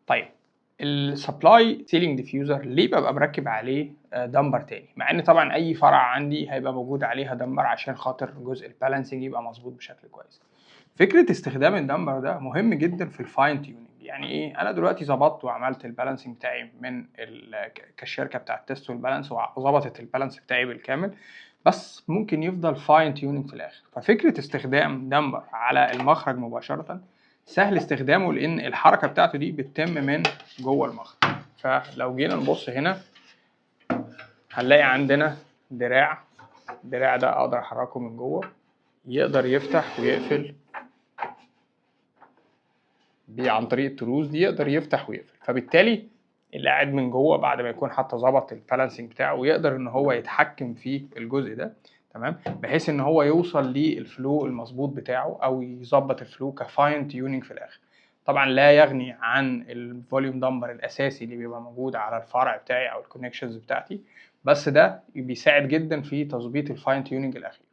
طيب السبلاي سيلينج ديفيوزر ليه ببقى مركب عليه دمبر تاني، مع ان طبعا اي فرع عندي هيبقى موجود عليها دمبر عشان خاطر جزء البالانسنج يبقى مظبوط بشكل كويس. فكره استخدام الدمبر ده مهم جدا في الفاين تيوننج. يعني ايه؟ انا دلوقتي ظبطت وعملت البالانسنج بتاعي من كالشركه بتاعه التست والبالانس وظبطت البالانس بتاعي بالكامل، بس ممكن يفضل فاين تيوننج في الاخر. ففكره استخدام دمبر على المخرج مباشره سهل استخدامه، لان الحركه بتاعته دي بتتم من جوه المخرج. فلو جينا نبص هنا هنلاقي عندنا دراع. الدراع ده اقدر احركه من جوه، يقدر يفتح ويقفل عن طريق التروس دي، يقدر يفتح ويقفل. فبالتالي اللي قاعد من جوه بعد ما يكون حتى ظبط البالانسنج بتاعه ويقدر ان هو يتحكم في الجزء ده، تمام، بحيث ان هو يوصل للفلو المظبوط بتاعه او يظبط الفلو كفاين تيوننج في الاخر. طبعا لا يغني عن الفوليوم دمبر الاساسي اللي بيبقى موجود على الفرع بتاعي او الكونكشنز بتاعتي، بس ده بيساعد جدا في تظبيط الفاين تيوننج الاخير.